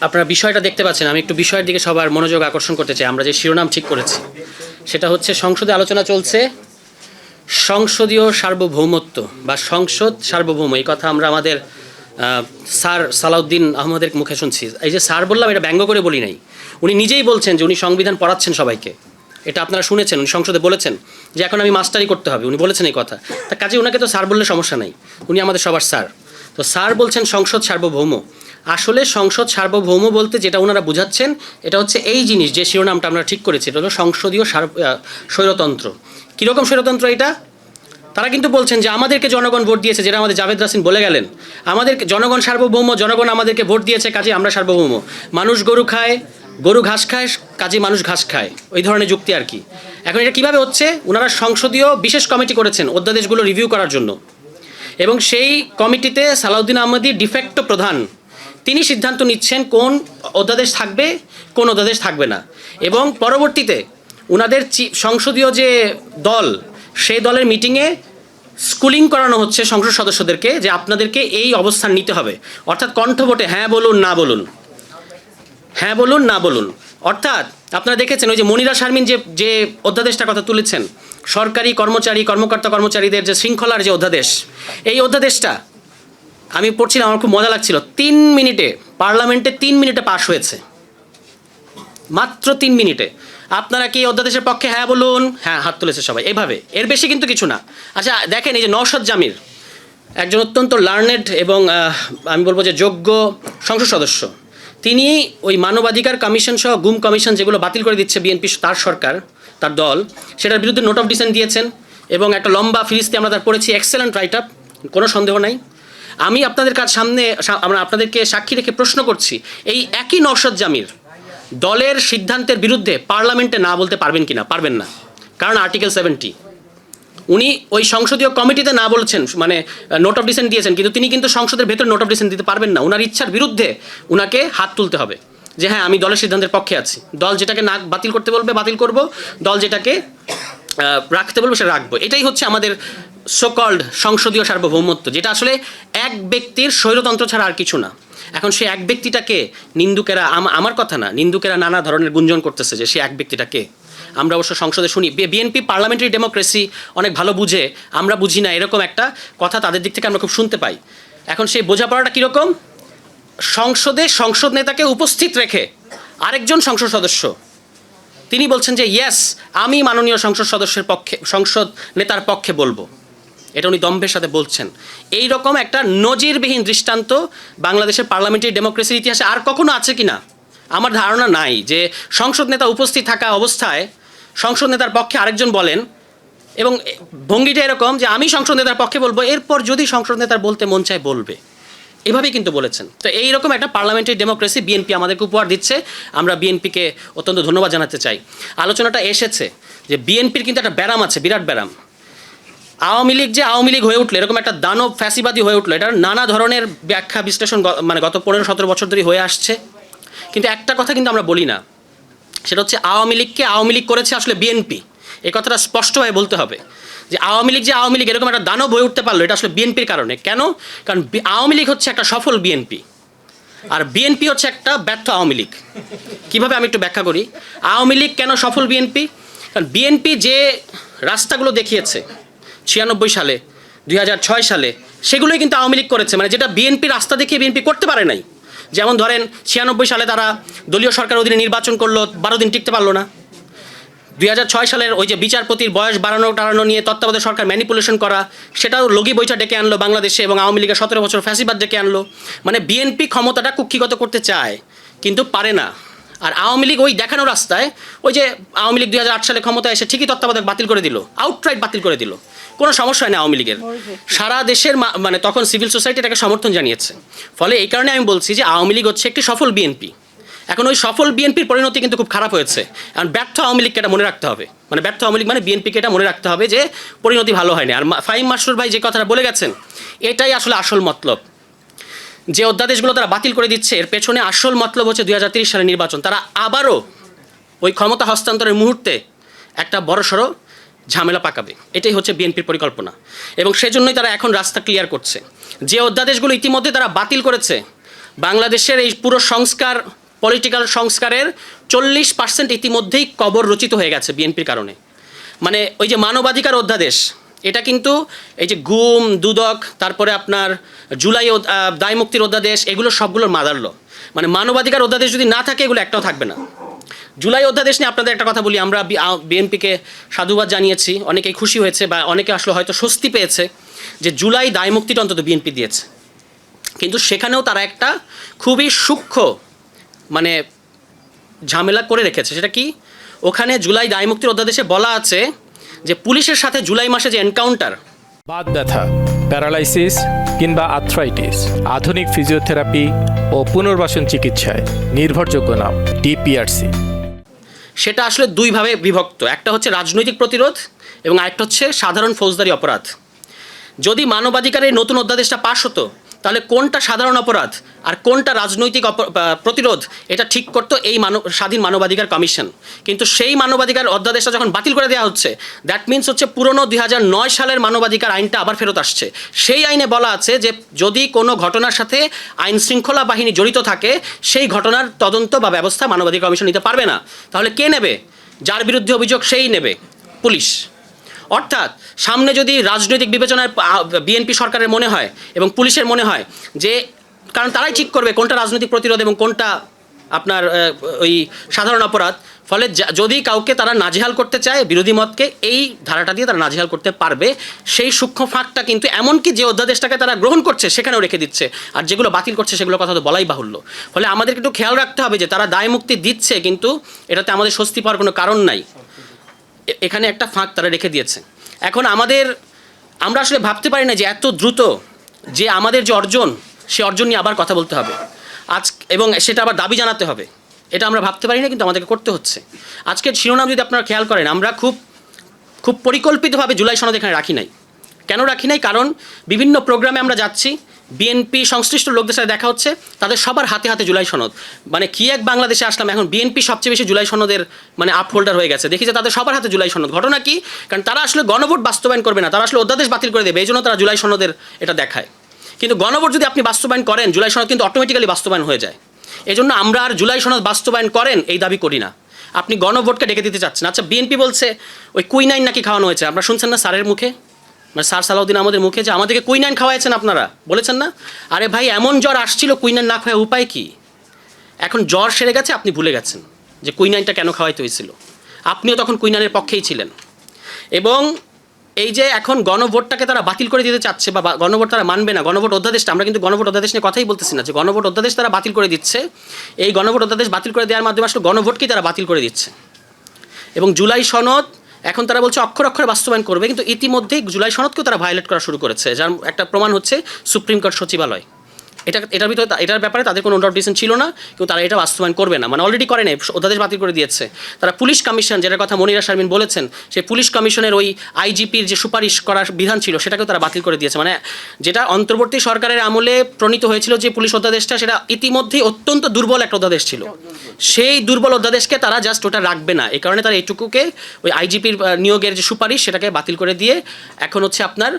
আপনারা বিষয়টা দেখতে পাচ্ছেন, আমি একটু বিষয়ের দিকে সবার মনোযোগ আকর্ষণ করতে চাই। আমরা যে শিরোনাম ঠিক করেছি সেটা হচ্ছে সংসদে আলোচনা চলছে সংসদীয় সার্বভৌমত্ব বা সংসদ সার্বভৌম। এই কথা আমরা আমাদের স্যার সালাউদ্দিন আহমদের মুখে শুনছি। এই যে স্যার বললাম, এটা ব্যঙ্গ করে বলি নাই, উনি নিজেই বলছেন যে উনি সংবিধান পড়াচ্ছেন সবাইকে। এটা আপনারা শুনেছেন, উনি সংসদে বলেছেন যে এখন আমি মাস্টারি করতে হবে, উনি বলেছেন এই কথা। তা কাজে ওনাকে তো স্যার বললে সমস্যা নাই, উনি আমাদের সবার স্যার। তো স্যার বলছেন সংসদ সার্বভৌম। আসলে সংসদ সার্বভৌম বলতে যেটা ওনারা বুঝাচ্ছেন এটা হচ্ছে এই জিনিস, যে শিরোনামটা আমরা ঠিক করেছি, এটা হলো সংসদীয় স্বৈরতন্ত্র। কীরকম স্বৈরতন্ত্র এটা? তারা কিন্তু বলছেন যে আমাদেরকে জনগণ ভোট দিয়েছে, যেটা আমাদের জাভেদ রাসিন বলে গেলেন, আমাদেরকে জনগণ সার্বভৌম, জনগণ আমাদেরকে ভোট দিয়েছে, কাজে আমরা সার্বভৌম। মানুষ গরু খায়, গরু ঘাস খায়, কাজে মানুষ ঘাস খায়, ওই ধরনের যুক্তি আর কি। এখন এটা কীভাবে হচ্ছে? ওনারা সংসদীয় বিশেষ কমিটি করেছেন অধ্যাদেশগুলো রিভিউ করার জন্য, এবং সেই কমিটিতে সালাউদ্দিন আহমদী ডিফেক্টো প্রধান। তিনি সিদ্ধান্ত নিচ্ছেন কোন অধ্যাদেশ থাকবে, কোন অধ্যাদেশ থাকবে না। এবং পরবর্তীতে ওনাদের সংসদীয় যে দল, সেই দলের মিটিংয়ে স্কুলিং করানো হচ্ছে সংসদ সদস্যদেরকে যে আপনাদেরকে এই অবস্থান নিতে হবে। অর্থাৎ কণ্ঠভোটে হ্যাঁ বলুন না বলুন, হ্যাঁ বলুন না বলুন। অর্থাৎ আপনারা দেখেছেন ওই যে মনিরা শারমিন যে অধ্যাদেশটার কথা তুলেছেন, সরকারি কর্মচারীদের যে শৃঙ্খলার যে অধ্যাদেশ, এই অধ্যাদেশটা আমি পড়ছিলাম, আমার খুব মজা লাগছিল। 3 মিনিটে পার্লামেন্টে 3 মিনিটে পাশ হয়েছে, মাত্র 3 মিনিটে। আপনারা কি অধ্যাদেশের পক্ষে হ্যাঁ বলুন? হ্যাঁ, হাত তুলেছে সবাই, এভাবে, এর বেশি কিন্তু কিছু না। আচ্ছা দেখেন, এই যে নওশাদ জামির, একজন অত্যন্ত লার্নেড এবং আমি বলবো যে যোগ্য সংসদ সদস্য, তিনি ওই মানবাধিকার কমিশন সহ গুম কমিশন যেগুলো বাতিল করে দিচ্ছে বিএনপি, তার সরকার, তার দল, সেটার বিরুদ্ধে নোট অফ ডিসেন্ট দিয়েছেন এবং একটা লম্বা ফিরিস্তি আমরা তার পড়েছি, এক্সেলেন্ট রাইট আপ, কোনো সন্দেহ নাই। আমি আপনাদের সামনে আমরা আপনাদেরকে সাক্ষী রেখে প্রশ্ন করছি, এই একই নওশাদ জামির দলের সিদ্ধান্তের বিরুদ্ধে পার্লামেন্টে না বলতে পারবেন কিনা? পারবেন না, কারণ আর্টিকেল 70। উনি ওই সংসদীয় কমিটিতে না বলছেন, মানে নোট অফ ডিসেন্ট দিয়েছেন, কিন্তু তিনি কিন্তু সংসদের ভেতর নোট অফ ডিসেন্ট দিতে পারবেন না। ওনার ইচ্ছার বিরুদ্ধে উনাকে হাত তুলতে হবে যে হ্যাঁ আমি দলের সিদ্ধান্তের পক্ষে আছি, দল যেটাকে না বাতিল করতে বলবে বাতিল করব, দল যেটাকে রাখতে বলবে সেটা রাখবো। এটাই হচ্ছে আমাদের সোকল্ড সংসদীয় সার্বভৌমত্ব, যেটা আসলে এক ব্যক্তির স্বৈরতন্ত্র ছাড়া আর কিছু না। এখন সে এক ব্যক্তিটাকে নিন্দুকেরা, আমার কথা না, নিন্দুকেরা নানা ধরনের গুঞ্জন করতেছে যে সে এক ব্যক্তিটাকে। আমরা অবশ্য সংসদে শুনি বিএনপি পার্লামেন্টারি ডেমোক্রেসি অনেক ভালো বুঝে, আমরা বুঝি না, এরকম একটা কথা তাদের দিক থেকে আমরা খুব শুনতে পাই। এখন সেই বোঝাপড়াটা কীরকম? সংসদে সংসদ নেতাকে উপস্থিত রেখে আরেকজন সংসদ সদস্য তিনি বলছেন যে ইয়েস, আমি মাননীয় সংসদ সদস্যের পক্ষে, সংসদ নেতার পক্ষে বলবো। এটা উনি দম্ভের সাথে বলছেন। এই রকম একটা নজিরবিহীন দৃষ্টান্ত বাংলাদেশের পার্লামেন্টারি ডেমোক্রেসির ইতিহাসে আর কখনো আছে কি না আমার ধারণা নাই, যে সংসদ নেতা উপস্থিত থাকা অবস্থায় সংসদ নেতার পক্ষে আরেকজন বলেন, এবং ভঙ্গিটা এরকম যে আমি সংসদ নেতার পক্ষে বলবো, এরপর যদি সংসদ নেতার বলতে মন চায় বলবে, এভাবেই কিন্তু বলেছেন। তো এইরকম একটা পার্লামেন্টারি ডেমোক্রেসি বিএনপি আমাদেরকে উপহার দিচ্ছে। আমরা বিএনপিকে অত্যন্ত ধন্যবাদ জানাতে চাই। আলোচনাটা এসেছে যে বিএনপির কিন্তু একটা ব্যারাম আছে, বিরাট ব্যারাম। আওয়ামী লীগ যে আওয়ামী লীগ হয়ে উঠলো, এরকম একটা দানব ফ্যাসিবাদী হয়ে উঠলো, এটার নানা ধরনের ব্যাখ্যা বিশ্লেষণ মানে গত 15-17 বছর ধরে হয়ে আসছে। কিন্তু একটা কথা কিন্তু আমরা বলি না, সেটা হচ্ছে আওয়ামী লীগকে আওয়ামী লীগ করেছে আসলে বিএনপি। এই কথাটা স্পষ্টভাবে বলতে হবে যে আওয়ামী লীগ যে আওয়ামী লীগ এরকম একটা দানব হয়ে উঠতে পারলো, এটা আসলে বিএনপির কারণে। কেন? কারণ আওয়ামী লীগ হচ্ছে একটা সফল বিএনপি, আর বিএনপি হচ্ছে একটা ব্যর্থ আওয়ামী লীগ। কীভাবে? আমি একটু ব্যাখ্যা করি। আওয়ামী লীগ কেন সফল বিএনপি? কারণ বিএনপি যে রাস্তাগুলো দেখিয়েছে 96 সালে, 2006 সালে, সেগুলোই কিন্তু আওয়ামী লীগ করেছে, মানে যেটা বিএনপি রাস্তা দেখিয়ে বিএনপি করতে পারে নাই। যেমন ধরেন 96 সালে তারা দলীয় সরকার অধীনে নির্বাচন করলো, 12 দিন টিকতে পারলো না। 2006 সালের ওই যে বিচারপতির বয়স বাড়ানো নিয়ে তত্ত্বাবধায়ক সরকার ম্যানিপুলেশন করা, সেটাও লগি বৈঠা ডেকে আনলো বাংলাদেশে, এবং আওয়ামী লীগের 17 বছর ফ্যাসিবাদ ডেকে আনলো। মানে বিএনপি ক্ষমতাটা কুক্ষিগত করতে চায় কিন্তু পারে না। আর আওয়ামী লীগ ওই দেখানো রাস্তায়, ওই যে আওয়ামী লীগ 2008 সালে ক্ষমতায় এসে ঠিকই তত্ত্বাবধায়ক বাতিল করে দিল, আউটরাইট বাতিল করে দিল, কোনো সমস্যা হয় না আওয়ামী লীগের। সারা দেশের মানে তখন সিভিল সোসাইটি এটাকে সমর্থন জানিয়েছে। ফলে এই কারণে আমি বলছি যে আওয়ামী লীগ হচ্ছে একটি সফল বিএনপি। এখন ওই সফল বিএনপির পরিণতি কিন্তু খুব খারাপ হয়েছে। কারণ ব্যর্থ আওয়ামী লীগকে এটা মনে রাখতে হবে, মানে ব্যর্থ আওয়ামী লীগ মানে বিএনপিকে এটা মনে রাখতে হবে যে পরিণতি ভালো হয়নি। আর ফাহিম মাসরুর ভাই যে কথাটা বলে গেছেন, এটাই আসলে আসল মতলব। যে অধ্যাদেশগুলো তারা বাতিল করে দিচ্ছে, এর পেছনে আসল মতলব হচ্ছে 2030 সালের নির্বাচন। তারা আবারও ওই ক্ষমতা হস্তান্তরের মুহূর্তে একটা বড়সড় ঝামেলা পাকাবে, এটাই হচ্ছে বিএনপির পরিকল্পনা। এবং সেজন্যই তারা এখন রাস্তা ক্লিয়ার করছে। যে অধ্যাদেশগুলো ইতিমধ্যে তারা বাতিল করেছে, বাংলাদেশের এই পুরো সংস্কার, পলিটিক্যাল সংস্কারের 40% ইতিমধ্যেই কবর রচিত হয়ে গেছে বিএনপির কারণে। মানে ওই যে মানবাধিকার অধ্যাদেশ, এটা কিন্তু এই যে গুম, দুদক, তারপরে আপনার জুলাই দায়মুক্তির অধ্যাদেশ, এগুলো সবগুলোর মাদারল। মানে মানবাধিকার অধ্যাদেশ যদি না থাকে এগুলো একটাও থাকবে না। জুলাই অধ্যাদেশ নিয়ে আপনাদের একটা কথা বলি, আমরা বিএনপিকে সাধুবাদ জানিয়েছি, অনেকেই খুশি হয়েছে বা অনেকে আসলে হয়তো স্বস্তি পেয়েছে যে জুলাই দায়মুক্তিটা অন্তত বিএনপি দিয়েছে। কিন্তু সেখানেও তারা একটা খুবই সূক্ষ্ম মানে ঝামেলা করে রেখেছে। সেটা কি? ওখানে জুলাই দায়মুক্তির অধ্যাদেশে বলা আছে যে পুলিশের সাথে জুলাই মাসে যে এনকাউন্টার, বাত ব্যথা, প্যারালাইসিস কিংবা আর্থ্রাইটিস, আধুনিক ফিজিওথেরাপি ও পুনর্বাসন চিকিৎসায় নির্ভরযোগ্য নাম ডিপিআরসি। সেটা আসলে দুইভাবে বিভক্ত। একটা হচ্ছে রাজনৈতিক প্রতিরোধ এবং আরেকটা হচ্ছে সাধারণ ফৌজদারি অপরাধ। যদি মানবাধিকারের নতুন অধ্যাদেশটা পাশ হতো তাহলে কোনটা সাধারণ অপরাধ আর কোনটা রাজনৈতিক প্রতিরোধ এটা ঠিক করতো এই স্বাধীন মানবাধিকার কমিশন। কিন্তু সেই মানবাধিকার অধ্যাদেশটা যখন বাতিল করে দেওয়া হচ্ছে, দ্যাট মিনস হচ্ছে পুরনো 2009 সালের মানবাধিকার আইনটা আবার ফেরত আসছে। সেই আইনে বলা আছে যে যদি কোনো ঘটনার সাথে আইন শৃঙ্খলা বাহিনী জড়িত থাকে সেই ঘটনার তদন্ত বা ব্যবস্থা মানবাধিকার কমিশন নিতে পারবে না। তাহলে কে নেবে? যার বিরুদ্ধে অভিযোগ সেই নেবে, পুলিশ। অর্থাৎ সামনে যদি রাজনৈতিক বিবেচনায় বিএনপি সরকারের মনে হয় এবং পুলিশের মনে হয় যে, কারণ তারাই ঠিক করবে কোনটা রাজনৈতিক প্রতিরোধ এবং কোনটা আপনার ওই সাধারণ অপরাধ, ফলে যদি কাউকে তারা নাজেহাল করতে চায় বিরোধী মতকে, এই ধারাটা দিয়ে তারা নাজেহাল করতে পারবে। সেই সূক্ষ্ম ফাঁকটা কিন্তু এমনকি যে অধ্যাদেশটাকে তারা গ্রহণ করছে সেখানেও রেখে দিচ্ছে, আর যেগুলো বাতিল করছে সেগুলোর কথা তো বলাই বাহুল্য। ফলে আমাদেরকে একটু খেয়াল রাখতে হবে যে তারা দায়মুক্তি দিচ্ছে কিন্তু এটাতে আমাদের স্বস্তি পাওয়ার কোনো কারণ নাই। এখানে একটা ফাঁক তারা রেখে দিয়েছে। এখন আমরা আসলে ভাবতে পারি না যে এত দ্রুত যে আমাদের যে অর্জন, সে অর্জন নিয়ে আবার কথা বলতে হবে এবং সেটা আবার দাবি জানাতে হবে। এটা আমরা ভাবতে পারি না, কিন্তু আমাদেরকে করতে হচ্ছে। আজকের শিরোনাম যদি আপনারা খেয়াল করেন, আমরা খুব পরিকল্পিতভাবে জুলাই সনদ এখানে রাখি নাই। কেন রাখি নাই? কারণ বিভিন্ন প্রোগ্রামে আমরা যাচ্ছি, বিএনপি সংশ্লিষ্ট লোকদের সাথে দেখা হচ্ছে, তাদের সবার হাতে হাতে জুলাই সনদ। মানে কি এক বাংলাদেশে আসলাম, এখন বিএনপি সবচেয়ে বেশি জুলাই সনদের মানে আপহোল্ডার হয়ে গেছে। দেখি যে তাদের সবার হাতে জুলাই সনদ। ঘটনা কি? কারণ তারা আসলে গণভোট বাস্তবায়ন করবে না, তারা আসলে অধ্যাদেশ বাতিল করে দেবে, এই জন্য তারা জুলাই সনদের এটা দেখায়। কিন্তু গণভোট যদি আপনি বাস্তবায়ন করেন, জুলাই সনদ কিন্তু অটোমেটিক্যালি বাস্তবায়ন হয়ে যায়। এই জন্য আমরা আর জুলাই সনদ বাস্তবায়ন করেন এই দাবি করি না। আপনি গণভোটকে ডেকে দিতে চাচ্ছেন। আচ্ছা, বিএনপি বলছে ওই কুইনাইন নাকি খাওয়ানো হয়েছে, আপনারা শুনছেন না স্যারের মুখে, মানে স্যার সালাউদ্দিন আমাদের মুখে, যে আমাদেরকে কুইনাইন খাওয়াইছেন আপনারা, বলেছেন না? আরে ভাই, এমন জ্বর আসছিল কুইনাইন না খাওয়া উপায় কি? এখন জ্বর সেরে গেছে, আপনি ভুলে গেছেন যে কুইনাইনটা কেন খাওয়াইতে হয়েছিল। আপনিও তখন কুইনাইনের পক্ষেই ছিলেন। এবং এই যে এখন গণভোটটাকে তারা বাতিল করে দিতে চাচ্ছে বা গণভোট তারা মানবে না, গণভোট অধ্যাদেশটা, আমরা কিন্তু গণভোট অধ্যাদেশ নিয়ে কথাই বলতেছি না, যে গণভোট অধ্যাদেশ তারা বাতিল করে দিচ্ছে। এই গণভোট অধ্যাদেশ বাতিল করে দেওয়ার মাধ্যমে আসলে গণভোটকেই তারা বাতিল করে দিচ্ছে। এবং জুলাই সনদ এখন তারা বলছে অক্ষর অক্ষরে বাস্তবায়ন করবে, কিন্তু ইতিমধ্যেই জুলাই সনদকেও তারা ভায়োলেট করা শুরু করেছে, যার একটা প্রমাণ হচ্ছে সুপ্রিম কোর্ট সচিবালয়। এটার ব্যাপারে তাদের কোনো নোট ডিসিশন ছিল না, কিন্তু তারা এটা বাস্তবায়ন করবে না, মানে অলরেডি করে নেই, অধ্যাদেশ বাতিল করে দিয়েছে। তারা পুলিশ কমিশন, যেটার কথা মনিরা শারমিন বলেছেন, সেই পুলিশ কমিশনের ওই আইজিপির যে সুপারিশ করার বিধান ছিল সেটাকেও তারা বাতিল করে দিয়েছে। মানে যেটা অন্তর্বর্তী সরকারের আমলে প্রণীত হয়েছিল যে পুলিশ অধ্যাদেশটা, সেটা ইতিমধ্যেই অত্যন্ত দুর্বল একটা অধ্যাদেশ ছিল। সেই দুর্বল অধ্যাদেশকে তারা জাস্ট ওটা রাখবে না, এই কারণে তারা এইটুকুকে ওই আইজিপির নিয়োগের যে সুপারিশ সেটাকে বাতিল করে দিয়ে এখন হচ্ছে আপনার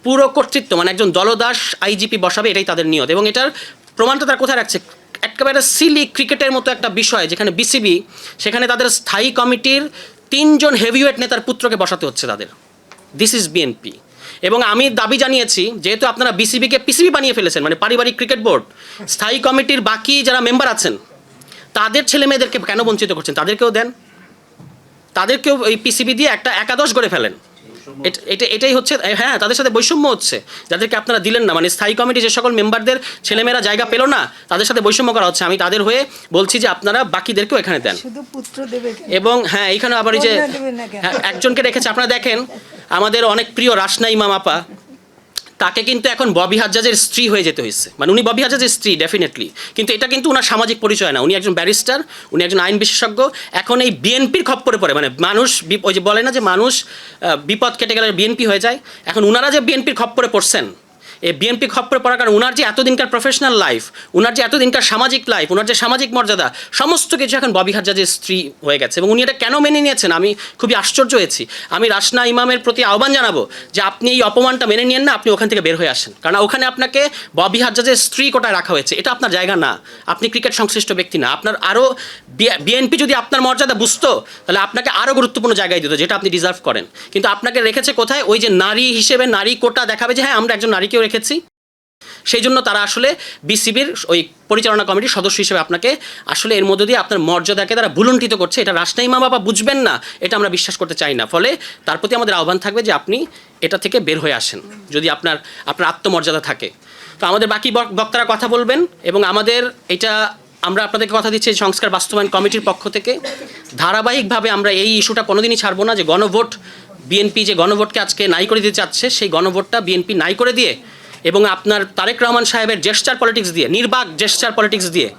পুরো কর্তৃত্ব, মানে একজন দলদাস আইজিপি বসাবে, এটাই তাদের নিয়ত। এবং এটার প্রমাণটা তারা কোথায় রাখছে? একেবারে সিলি ক্রিকেটের মতো একটা বিষয়, যেখানে বিসিবি, সেখানে তাদের স্থায়ী কমিটির 3 জন হেভিওয়েট নেতার পুত্রকে বসাতে হচ্ছে তাদের। This is BNP. এবং আমি দাবি জানিয়েছি, যেহেতু আপনারা বিসিবিকে পিসিবি বানিয়ে ফেলেছেন, মানে পারিবারিক ক্রিকেট বোর্ড, স্থায়ী কমিটির বাকি যারা মেম্বার আছেন তাদের ছেলে মেয়েদেরকে কেন বঞ্চিত করছেন? তাদেরকেও দেন, তাদেরকেও এই পিসিবি দিয়ে একটা একাদশ করে ফেলেন। এটাই হচ্ছে, হ্যাঁ, তাদের সাথে বৈষম্য হচ্ছে, যাদেরকে আপনারা দিলেন না। মানে স্থায়ী কমিটি যে সকল মেম্বারদের ছেলেমেয়েরা জায়গা পেল না, তাদের সাথে বৈষম্য করা হচ্ছে। আমি তাদের হয়ে বলছি যে আপনারা বাকিদেরকেও এখানে দেন। এবং হ্যাঁ, এইখানে আবার এই যে একজনকে রেখেছে, আপনারা দেখেন আমাদের অনেক প্রিয় রাসনা ইমাম আপা, তাকে কিন্তু এখন ববি হাজ্জাজের স্ত্রী হয়ে যেতে হয়েছে। মানে উনি ববি হাজ্জাজের স্ত্রী ডেফিনেটলি, কিন্তু এটা কিন্তু ওনার সামাজিক পরিচয় না। উনি একজন ব্যারিস্টার, উনি একজন আইন বিশেষজ্ঞ। এখন এই বিএনপির খপ্পরে পড়ে, মানে মানুষ ওই যে বলে না যে মানুষ বিপদ কেটে গেলে বিএনপি হয়ে যায়, এখন উনারা যে বিএনপির খপ্পরে পড়ছেন, এই বিএনপি খপ্পরে পড়ার কারণ ওনার যে এতদিনকার প্রফেশনাল লাইফ, ওনার যে এতদিনকার সামাজিক লাইফ, ওনার যে সামাজিক মর্যাদা, সমস্ত কিছু এখন ববি হাজ্জাজের স্ত্রী হয়ে গেছে। এবং উনি এটা কেন মেনে নিয়েছেন আমি খুবই আশ্চর্য হয়েছি। আমি রাসনা ইমামের প্রতি আহ্বান জানাবো যে আপনি এই অপমানটা মেনে নিয়েন না, আপনি ওখান থেকে বের হয়ে আসেন। কারণ ওখানে আপনাকে ববি হাজ্জাজের স্ত্রী কোটায় রাখা হয়েছে, এটা আপনার জায়গা না। আপনি ক্রিকেট সংশ্লিষ্ট ব্যক্তি না। আপনার আরও বিএনপি যদি আপনার মর্যাদা বুঝতো তাহলে আপনাকে আরও গুরুত্বপূর্ণ জায়গায় দিত, যেটা আপনি ডিজার্ভ করেন। কিন্তু আপনাকে রেখেছে কোথায়? ওই যে নারী হিসেবে নারী কোটা দেখাবে যে হ্যাঁ আমরা একজন নারীকেও রেখেছি। সেই জন্য তারা আসলে বিসিবির ওই পরিচালনা কমিটির সদস্য হিসেবে আপনাকে আসলে এর মধ্য দিয়ে আপনার মর্যাদাকে তারা ভুলুণ্ঠিত করছে। এটা রাসনা ইমাম বাবা বুঝবেন না, এটা আমরা বিশ্বাস করতে চাই না। ফলে তার প্রতি আমাদের আহ্বান থাকবে যে আপনি এটা থেকে বের হয়ে আসেন যদি আপনার আত্মমর্যাদা থাকে। তো আমাদের বাকি বক্তারা কথা বলবেন এবং আমাদের এটা আমরা আপনাদেরকে কথা দিচ্ছি সংস্কার বাস্তবায়ন কমিটির পক্ষ থেকে ধারাবাহিকভাবে আমরা এই ইস্যুটা কোনোদিনই ছাড়বো না যে গণভোট, বিএনপি যে গণভোটকে আজকে নাই করে দিতে চাচ্ছে সেই গণভোটটা বিএনপি নাই করে দিয়ে এবং আপনার তারেক রহমান সাহেবের জেস্টার পলিটিক্স দিয়ে, নির্বাক জেস্টার পলিটিক্স দিয়ে